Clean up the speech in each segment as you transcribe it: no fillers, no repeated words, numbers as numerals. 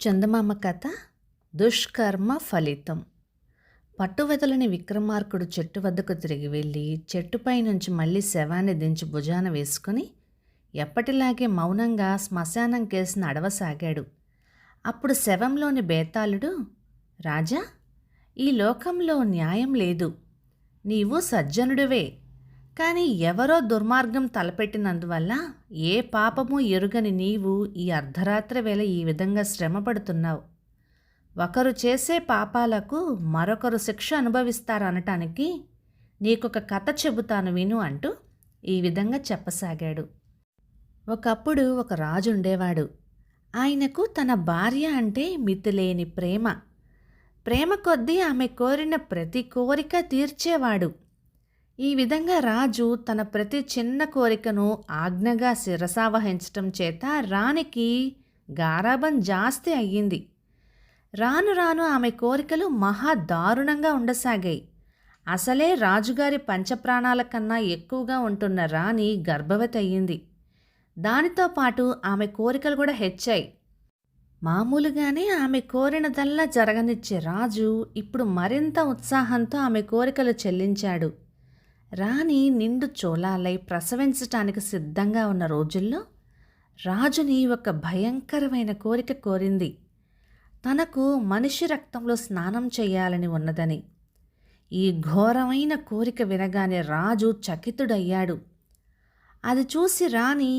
చందమామ కథ దుష్కర్మ ఫలితం. పట్టువదలని విక్రమార్కుడు చెట్టు వద్దకు తిరిగి వెళ్ళి చెట్టుపై నుంచి మళ్ళీ శవాన్ని దించి భుజాన వేసుకుని ఎప్పటిలాగే మౌనంగా శ్మశానం కేసి నడవసాగాడు. అప్పుడు శవంలోని బేతాళుడు, రాజా, ఈ లోకంలో న్యాయం లేదు. నీవు సజ్జనుడివే, కానీ ఎవరో దుర్మార్గం తలపెట్టినందువల్ల ఏ పాపము ఎరుగని నీవు ఈ అర్ధరాత్రి వేళ ఈ విధంగా శ్రమపడుతున్నావు. ఒకరు చేసే పాపాలకు మరొకరు శిక్ష అనుభవిస్తారనటానికి నీకొక కథ చెబుతాను విను అంటూ ఈ విధంగా చెప్పసాగాడు. ఒకప్పుడు ఒక రాజు ఉండేవాడు. ఆయనకు తన భార్య అంటే మితిలేని ప్రేమ. ప్రేమ కొద్దీ ఆమె కోరిన ప్రతి కోరిక తీర్చేవాడు. ఈ విధంగా రాజు తన ప్రతి చిన్న కోరికను ఆజ్ఞగా శిరసావహించటం చేత రాణికి గారాబం జాస్తి అయ్యింది. రాను రాను ఆమె కోరికలు మహా దారుణంగా ఉండసాగాయి. అసలే రాజుగారి పంచప్రాణాల కన్నా ఎక్కువగా ఉంటున్న రాణి గర్భవతి అయ్యింది. దానితో పాటు ఆమె కోరికలు కూడా హెచ్చాయి. మామూలుగానే ఆమె కోరినదల్లా జరగనిచ్చే రాజు ఇప్పుడు మరింత ఉత్సాహంతో ఆమె కోరికలు చెల్లించాడు. రాణి నిండు చోళాలై ప్రసవించటానికి సిద్ధంగా ఉన్న రోజుల్లో రాజుని ఒక భయంకరమైన కోరిక కోరింది. తనకు మనిషి రక్తంలో స్నానం చేయాలని ఉన్నదని. ఈ ఘోరమైన కోరిక వినగానే రాజు చకితుడయ్యాడు. అది చూసి రాణి,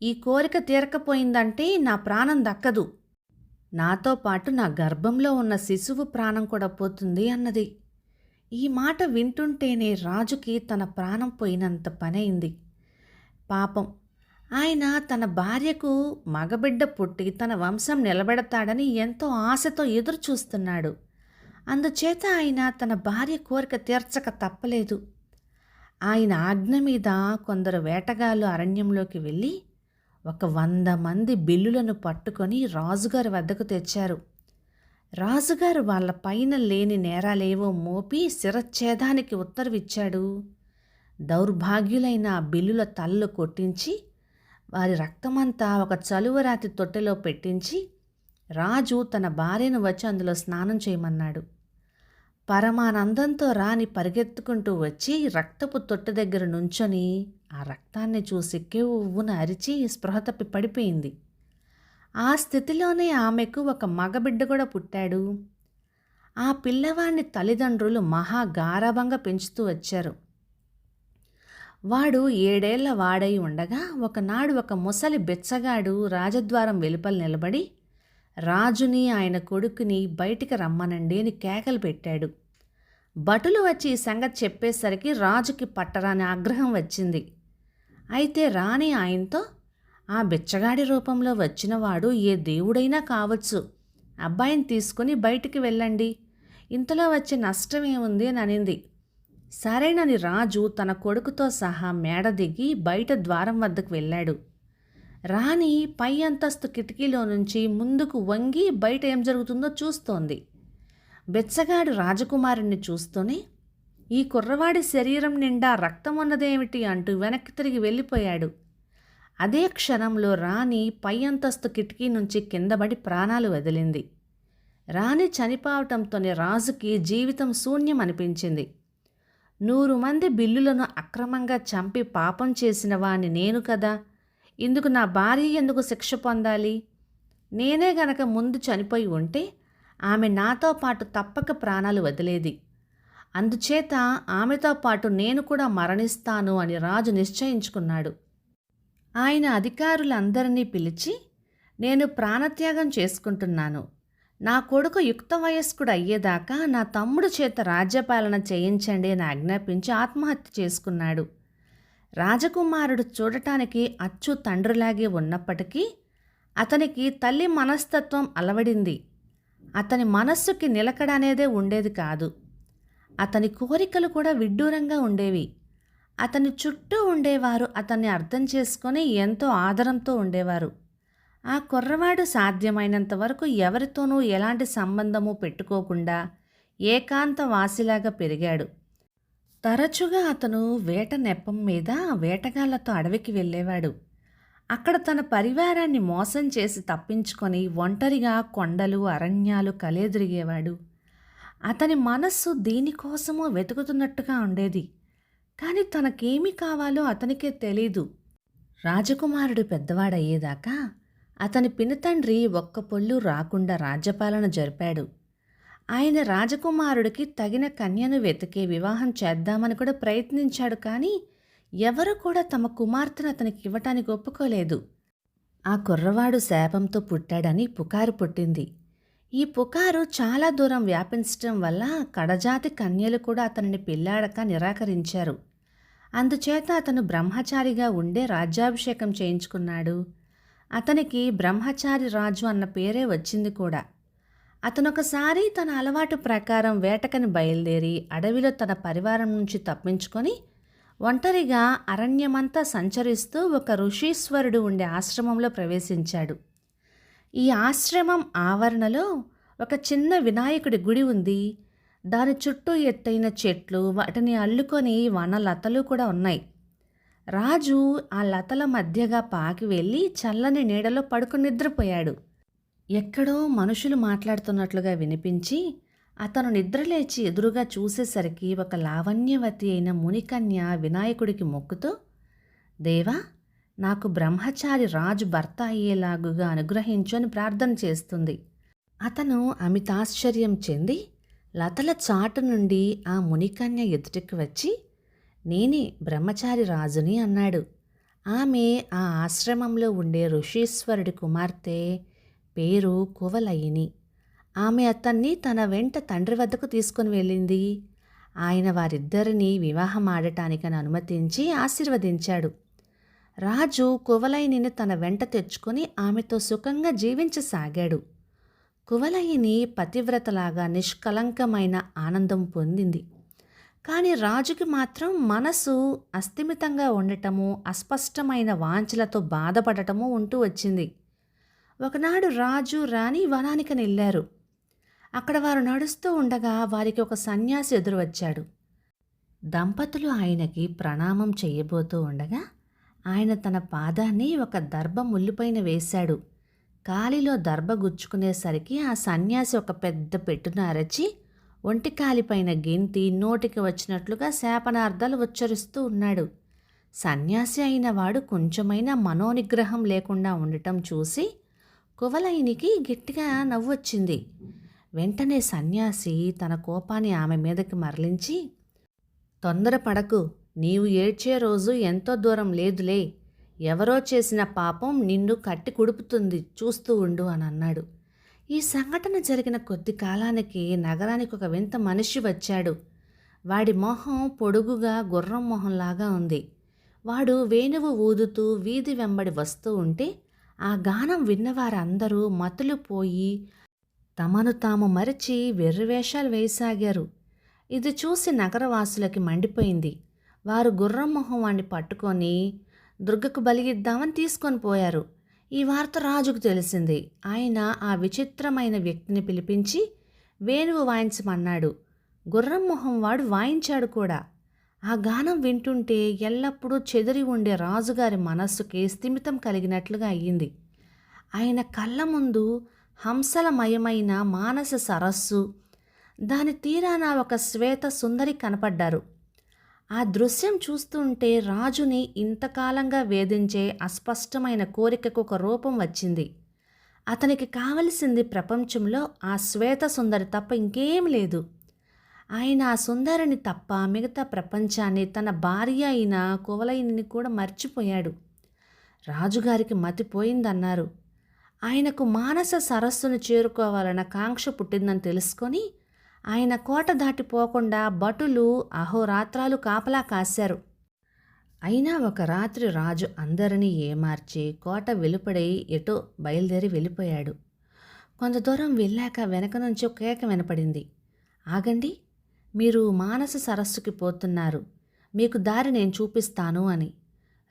ఈ కోరిక తీరకపోయిందంటే నా ప్రాణం దక్కదు, నాతో పాటు నా గర్భంలో ఉన్న శిశువు ప్రాణం కూడా పోతుంది అన్నది. ఈ మాట వింటుంటేనే రాజుకి తన ప్రాణం పోయినంత పనైంది. పాపం, ఆయన తన భార్యకు మగబిడ్డ పుట్టి తన వంశం నిలబెడతాడని ఎంతో ఆశతో ఎదురు చూస్తున్నాడు. అందుచేత ఆయన తన భార్య కోరిక తీర్చక తప్పలేదు. ఆయన ఆజ్ఞ మీద కొందరు వేటగాళ్ళు అరణ్యంలోకి వెళ్ళి 100 మంది బిల్లులను పట్టుకొని రాజుగారి వద్దకు తెచ్చారు. రాజుగారు వాళ్ళ పైన లేని నేరాలేవో మోపి శిరచ్ఛేదానికి ఉత్తర్విచ్చాడు. దౌర్భాగ్యులైన బిల్లుల తలలు కొట్టించి వారి రక్తమంతా ఒక చలువరాతి తొట్టెలో పెట్టించి రాజు తన భార్యను వచ్చి అందులో స్నానం చేయమన్నాడు. పరమానందంతో రాణి పరిగెత్తుకుంటూ వచ్చి రక్తపు తొట్టె దగ్గర నుంచొని ఆ రక్తాన్ని చూసి కెవ్వున అరిచి స్పృహ తప్పి పడిపోయింది. ఆ స్థితిలోనే ఆమెకు ఒక మగబిడ్డ కూడా పుట్టాడు. ఆ పిల్లవాడిని తల్లిదండ్రులు మహా గారాబంగా పెంచుతూ వచ్చారు. వాడు 7 ఏళ్ల వాడై ఉండగా ఒకనాడు ఒక ముసలి బెచ్చగాడు రాజద్వారం వెలుపల నిలబడి రాజుని ఆయన కొడుకుని బయటికి రమ్మనండి అని కేకలు పెట్టాడు. భటులు వచ్చి ఈ సంగతి చెప్పేసరికి రాజుకి పట్టరాని ఆగ్రహం వచ్చింది. అయితే రాణి ఆయనతో, ఆ బిచ్చగాడి రూపంలో వచ్చినవాడు ఏ దేవుడైనా కావచ్చు, అబ్బాయిని తీసుకుని బయటికి వెళ్ళండి, ఇంతలో వచ్చే నష్టమేముంది అని అనింది. సరేనని రాజు తన కొడుకుతో సహా మేడ దిగి బయట ద్వారం వద్దకు వెళ్ళాడు. రాణి పై అంతస్తు కిటికీలో నుంచి ముందుకు వంగి బయట ఏం జరుగుతుందో చూస్తోంది. బెచ్చగాడు రాజకుమారుణ్ణి చూస్తూనే, ఈ కుర్రవాడి శరీరం నిండా రక్తం ఉన్నదేమిటి అంటూ వెనక్కి తిరిగి వెళ్ళిపోయాడు. అదే క్షణంలో రాణి పై అంతస్తు కిటికీ నుంచి కిందపడి ప్రాణాలు వదిలింది. రాణి చనిపోవటంతోనే రాజుకి జీవితం శూన్యం అనిపించింది. 100 మంది బిల్లులను అక్రమంగా చంపి పాపం చేసిన వాణ్ణి నేను కదా, ఇందుకు నా భార్య ఎందుకు శిక్ష పొందాలి? నేనే గనక ముందు చనిపోయి ఉంటే ఆమె నాతో పాటు తప్పక ప్రాణాలు వదిలేది. అందుచేత ఆమెతో పాటు నేను కూడా మరణిస్తాను అని రాజు నిశ్చయించుకున్నాడు. ఆయన అధికారులందరినీ పిలిచి, నేను ప్రాణత్యాగం చేసుకుంటున్నాను. నా కొడుకు యుక్త వయస్కుడు అయ్యేదాకా నా తమ్ముడు చేత రాజ్యపాలన చేయించండి అని ఆజ్ఞాపించి ఆత్మహత్య చేసుకున్నాడు. రాజకుమారుడు చూడటానికి అచ్చు తండ్రిలాగే ఉన్నప్పటికీ అతనికి తల్లి మనస్తత్వం అలవడింది. అతని మనస్సుకి నిలకడ అనేదే ఉండేది కాదు. అతని కోరికలు కూడా విడ్డూరంగా ఉండేవి. అతని చుట్టూ ఉండేవారు అతన్ని అర్థం చేసుకొని ఎంతో ఆదరంతో ఉండేవారు. ఆ కుర్రవాడు సాధ్యమైనంత వరకు ఎవరితోనూ ఎలాంటి సంబంధము పెట్టుకోకుండా ఏకాంత వాసిలాగా పెరిగాడు. తరచుగా అతను వేట నెపం మీద వేటగాళ్లతో అడవికి వెళ్ళేవాడు. అక్కడ తన పరివారాన్ని మోసం చేసి తప్పించుకొని ఒంటరిగా కొండలు, అరణ్యాలు కలెదిరిగేవాడు. అతని మనస్సు దీనికోసమో వెతుకుతున్నట్టుగా ఉండేది. కానీ తనకేమి కావాలో అతనికే తెలీదు. రాజకుమారుడు పెద్దవాడయ్యేదాకా అతని పినతండ్రి ఒక్క పొల్లు రాకుండా రాజ్యపాలన జరిపాడు. ఆయన రాజకుమారుడికి తగిన కన్యను వెతికే వివాహం చేద్దామని కూడా ప్రయత్నించాడు. కానీ ఎవరు కూడా తమ కుమార్తెను అతనికి ఇవ్వటానికి ఒప్పుకోలేదు. ఆ కుర్రవాడు శాపంతో పుట్టాడని పుకారు పుట్టింది. ఈ పుకారు చాలా దూరం వ్యాపించటం వల్ల కడజాతి కన్యలు కూడా అతనిని పెళ్లాడక నిరాకరించారు. అందుచేత అతను బ్రహ్మచారిగా ఉండే రాజ్యాభిషేకం చేయించుకున్నాడు. అతనికి బ్రహ్మచారి రాజు అన్న పేరే వచ్చింది కూడా. అతనొకసారి తన అలవాటు ప్రకారం వేటకని బయలుదేరి అడవిలో తన పరివారం నుంచి తప్పించుకొని ఒంటరిగా అరణ్యమంతా సంచరిస్తూ ఒక ఋషీశ్వరుడు ఉండే ఆశ్రమంలో ప్రవేశించాడు. ఈ ఆశ్రమం ఆవరణలో ఒక చిన్న వినాయకుడి గుడి ఉంది. దాని చుట్టూ ఎత్తైన చెట్లు, వాటిని అల్లుకొని వనలతలు కూడా ఉన్నాయి. రాజు ఆ లతల మధ్యగా పాకి వెళ్ళి చల్లని నీడలో పడుకుని నిద్రపోయాడు. ఎక్కడో మనుషులు మాట్లాడుతున్నట్లుగా వినిపించి అతను నిద్రలేచి ఎదురుగా చూసేసరికి ఒక లావణ్యవతి అయిన మునికన్య వినాయకుడికి మొక్కుతూ, దేవా, నాకు బ్రహ్మచారి రాజు భర్త అయ్యేలాగుగా అనుగ్రహించు అని ప్రార్థన చేస్తుంది. అతను అమితాశ్చర్యం చెంది లతల చాటు నుండి ఆ మునికన్య ఎదుటికి వచ్చి, నేనే బ్రహ్మచారి రాజుని అన్నాడు. ఆమె ఆ ఆశ్రమంలో ఉండే ఋషీశ్వరుడి కుమార్తె, పేరు కువలయిని. ఆమె అతన్ని తన వెంట తండ్రి వద్దకు తీసుకుని వెళ్ళింది. ఆయన వారిద్దరినీ వివాహం ఆడటానికని అనుమతించి ఆశీర్వదించాడు. రాజు కువలయిని తన వెంట తెచ్చుకొని ఆమెతో సుఖంగా జీవించసాగాడు. కువలయిని పతివ్రతలాగా నిష్కలంకమైన ఆనందం పొందింది. కానీ రాజుకి మాత్రం మనసు అస్థిమితంగా ఉండటము, అస్పష్టమైన వాంఛలతో బాధపడటము ఉంటూ వచ్చింది. ఒకనాడు రాజు రాణి వనానికి వెళ్ళారు. అక్కడ వారు నడుస్తూ ఉండగా వారికి ఒక సన్యాసి ఎదురు వచ్చాడు. దంపతులు ఆయనకి ప్రణామం చెయ్యబోతూ ఉండగా ఆయన తన పాదాన్ని ఒక దర్భ ముల్లుపైన వేశాడు. కాలిలో దర్భ గుచ్చుకునేసరికి ఆ సన్యాసి ఒక పెద్ద పెట్టున అరచి ఒంటి కాలిపైన గెంతి నోటికి వచ్చినట్లుగా శాపనార్థాలు ఉచ్చరిస్తూ ఉన్నాడు. సన్యాసి అయిన వాడు కొంచెమైనా మనోనిగ్రహం లేకుండా ఉండటం చూసి కువలయినికి గట్టిగా నవ్వొచ్చింది. వెంటనే సన్యాసి తన కోపాన్ని ఆమె మీదకి మరలించి, తొందరపడకు, నీవు ఏడ్చే రోజు ఎంతో దూరం లేదులే. ఎవరో చేసిన పాపం నిన్ను కట్టి కుడుపుతుంది, చూస్తూ ఉండు అని అన్నాడు. ఈ సంఘటన జరిగిన కొద్ది కాలానికి నగరానికి ఒక వింత మనిషి వచ్చాడు. వాడి మొహం పొడుగుగా గుర్రం మొహంలాగా ఉంది. వాడు వేణువు ఊదుతూ వీధి వెంబడి వస్తూ ఉంటే ఆ గానం విన్నవారందరూ మతులు పోయి తమను తాము మరిచి వెర్రివేషాలు వేయసాగారు. ఇది చూసి నగరవాసులకి మండిపోయింది. వారు గుర్రం మొహం వాణ్ణి పట్టుకొని దుర్గకు బలిగిద్దామని తీసుకొని పోయారు. ఈ వార్త రాజుకు తెలిసింది. ఆయన ఆ విచిత్రమైన వ్యక్తిని పిలిపించి వేణువు వాయించమన్నాడు. గుర్రం మొహం వాడు వాయించాడు కూడా. ఆ గానం వింటుంటే ఎల్లప్పుడూ చెదిరి ఉండే రాజుగారి మనస్సుకి స్థిమితం కలిగినట్లుగా అయ్యింది. ఆయన కళ్ళ ముందు హంసలమయమైన మానస సరస్సు, దాని తీరాన ఒక శ్వేత సుందరి కనపడ్డారు. ఆ దృశ్యం చూస్తుంటే రాజుని ఇంతకాలంగా వేధించే అస్పష్టమైన కోరికకు ఒక రూపం వచ్చింది. అతనికి కావలసింది ప్రపంచంలో ఆ శ్వేత సుందరి తప్ప ఇంకేం లేదు. ఆయన ఆ సుందరిని తప్ప మిగతా ప్రపంచాన్ని, తన భార్య అయిన కువలయిని కూడా మర్చిపోయాడు. రాజుగారికి మతిపోయిందన్నారు. ఆయనకు మానస సరస్సును చేరుకోవాలన్న కాంక్ష పుట్టిందని తెలుసుకొని ఆయన కోట దాటిపోకుండా భటులు అహోరాత్రాలు కాపలా కాశారు. అయినా ఒక రాత్రి రాజు అందరినీ ఏమార్చి కోట వెలుపడై ఎటో బయలుదేరి వెళ్ళిపోయాడు. కొంత దూరం వెళ్ళాక వెనక నుంచి ఒక కేక వినపడింది. ఆగండి, మీరు మానస సరస్సుకి పోతున్నారు, మీకు దారి నేను చూపిస్తాను అని.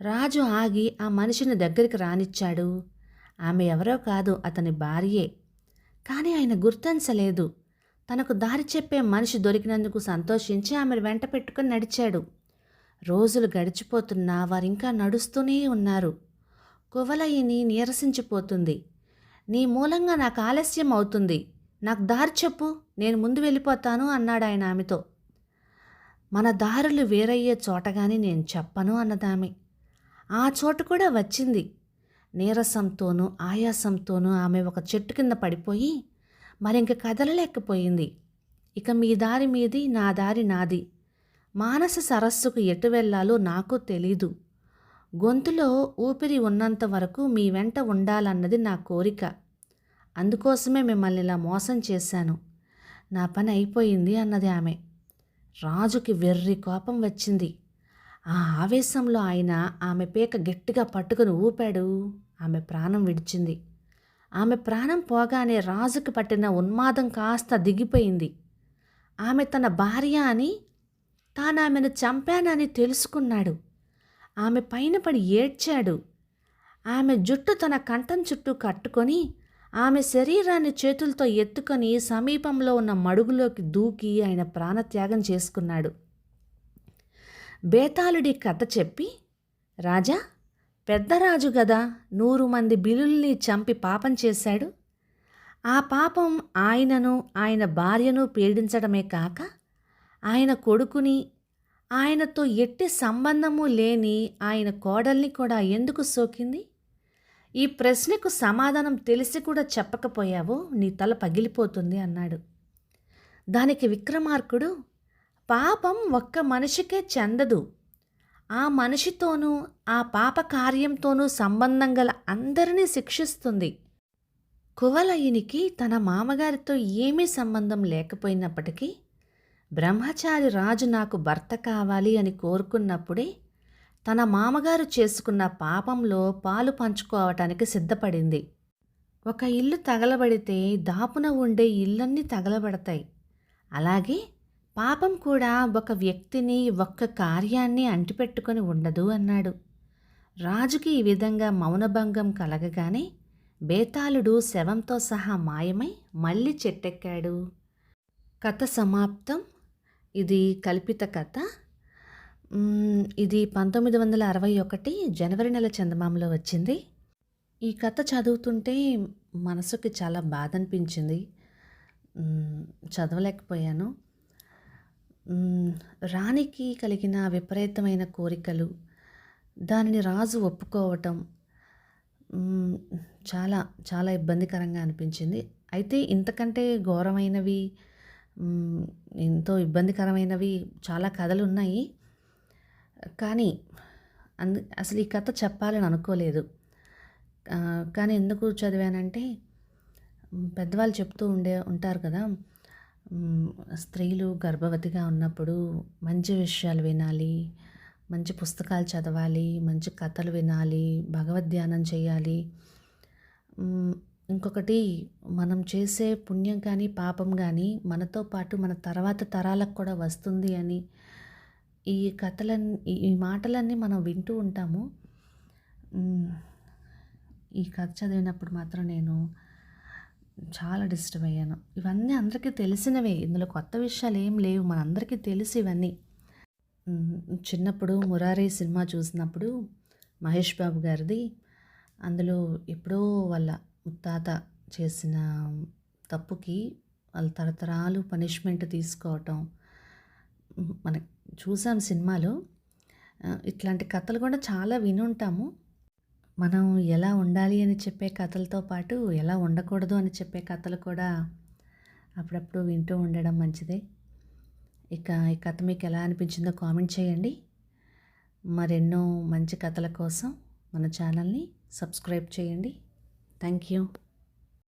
రాజు ఆగి ఆ మనిషిని దగ్గరికి రానిచ్చాడు. ఆమె ఎవరో కాదు, అతని భార్యే. కానీ ఆయన గుర్తించలేదు. తనకు దారి చెప్పే మనిషి దొరికినందుకు సంతోషించి ఆమెను వెంట పెట్టుకుని నడిచాడు. రోజులు గడిచిపోతున్నా వారింకా నడుస్తూనే ఉన్నారు. కువలయిని నీరసించిపోతుంది. నీ మూలంగా నాకు ఆలస్యం అవుతుంది. నాకు దారి చెప్పు, నేను ముందు వెళ్ళిపోతాను అన్నాడాయన ఆమెతో. మన దారులు వేరయ్యే చోటగాని నేను చెప్పను అన్నదామె. ఆ చోటు కూడా వచ్చింది. నీరసంతోనూ ఆయాసంతోనూ ఆమె ఒక చెట్టు కింద పడిపోయి మరింక కదలలేకపోయింది. ఇక మీ దారి మీది, నా దారి నాది. మానస సరస్సుకు ఎటు వెళ్ళాలో నాకు తెలీదు. గొంతులో ఊపిరి ఉన్నంత వరకు మీ వెంట ఉండాలన్నది నా కోరిక. అందుకోసమే మిమ్మల్ని ఇలా మోసం చేశాను. నా పని అయిపోయింది అన్నది ఆమె. రాజుకి వెర్రి కోపం వచ్చింది. ఆ ఆవేశంలో ఆయన ఆమె పీక గట్టిగా పట్టుకుని ఊపాడు. ఆమె ప్రాణం విడిచింది. ఆమె ప్రాణం పోగానే రాజుకి పట్టిన ఉన్మాదం కాస్త దిగిపోయింది. ఆమె తన భార్య అని, తాను ఆమెను చంపానని తెలుసుకున్నాడు. ఆమె పైన పడి ఏడ్చాడు. ఆమె జుట్టు తన కంఠం చుట్టూ కట్టుకొని ఆమె శరీరాన్ని చేతులతో ఎత్తుకొని సమీపంలో ఉన్న మడుగులోకి దూకి ఆయన ప్రాణత్యాగం చేసుకున్నాడు. బేతాళుడి కథ చెప్పి, రాజా, పెద్దరాజు గదా 100 మంది బిలుల్ని చంపి పాపం చేశాడు. ఆ పాపం ఆయనను ఆయన భార్యను పీడించడమే కాక ఆయన కొడుకుని, ఆయనతో ఎట్టి సంబంధము లేని ఆయన కోడల్ని కూడా ఎందుకు సోకింది? ఈ ప్రశ్నకు సమాధానం తెలిసి కూడా చెప్పకపోయావో నీ తల పగిలిపోతుంది అన్నాడు. దానికి విక్రమార్కుడు, పాపం ఒక్క మనిషికే చెందదు. ఆ మనిషితోనూ ఆ పాప కార్యంతోనూ సంబంధం గల అందరినీ శిక్షిస్తుంది. కువలయినికి తన మామగారితో ఏమీ సంబంధం లేకపోయినప్పటికీ బ్రహ్మచారి రాజు నాకు భర్త కావాలి అని కోరుకున్నప్పుడే తన మామగారు చేసుకున్న పాపంలో పాలు పంచుకోవటానికి సిద్ధపడింది. ఒక ఇల్లు తగలబడితే దాపున ఉండే ఇళ్ళన్నీ తగలబడతాయి. అలాగే పాపం కూడా ఒక వ్యక్తిని, ఒక్క కార్యాన్ని అంటిపెట్టుకొని ఉండదు అన్నాడు. రాజుకి ఈ విధంగా మౌనభంగం కలగగానే బేతాళుడు శవంతో సహా మాయమై మళ్ళీ చెట్టెక్కాడు. కథ సమాప్తం. ఇది కల్పిత కథ. ఇది 1961 జనవరి నెల చందమామలో వచ్చింది. ఈ కథ చదువుతుంటే మనసుకి చాలా బాధ అనిపించింది. చదవలేకపోయాను. రాణికి కలిగిన విపరీతమైన కోరికలు, దానిని రాజు ఒప్పుకోవటం చాలా చాలా ఇబ్బందికరంగా అనిపించింది. అయితే ఇంతకంటే ఘోరమైనవి, ఎంతో ఇబ్బందికరమైనవి చాలా కథలు ఉన్నాయి. కానీ అసలు ఈ కథ చెప్పాలని అనుకోలేదు. కానీ ఎందుకు చదివానంటే, పెద్దవాళ్ళు చెప్తూ ఉంటారు కదా, స్త్రీలు గర్భవతిగా ఉన్నప్పుడు మంచి విషయాలు వినాలి, మంచి పుస్తకాలు చదవాలి, మంచి కథలు వినాలి, భగవద్ధ్యానం చేయాలి. ఇంకొకటి, మనం చేసే పుణ్యం కానీ పాపం కానీ మనతో పాటు మన తర్వాత తరాలకు కూడా వస్తుంది అని ఈ ఈ మాటలన్నీ మనం వింటూ ఉంటాము. ఈ కథ చదివినప్పుడు మాత్రం నేను చాలా డిస్టర్బ్ అయ్యాను. ఇవన్నీ అందరికీ తెలిసినవే, ఇందులో కొత్త విషయాలు ఏం లేవు, మనందరికీ తెలుసు ఇవన్నీ. చిన్నప్పుడు మురారి సినిమా చూసినప్పుడు మహేష్ బాబు గారిది, అందులో ఎప్పుడో వాళ్ళ ముత్తాత చేసిన తప్పుకి వాళ్ళు తరతరాలు పనిష్మెంట్ తీసుకోవటం మనకి చూసాం సినిమాలో. ఇట్లాంటి కథలు కూడా చాలా వినుంటాము. మనం ఎలా ఉండాలి అని చెప్పే కథలతో పాటు ఎలా ఉండకూడదు అని చెప్పే కథలు కూడా అప్పుడప్పుడు వింటూ ఉండడం మంచిదే. ఇక ఈ కథ మీకు ఎలా అనిపించిందో కామెంట్ చేయండి. మరెన్నో మంచి కథల కోసం మన ఛానల్ని సబ్స్క్రైబ్ చేయండి. Thank you.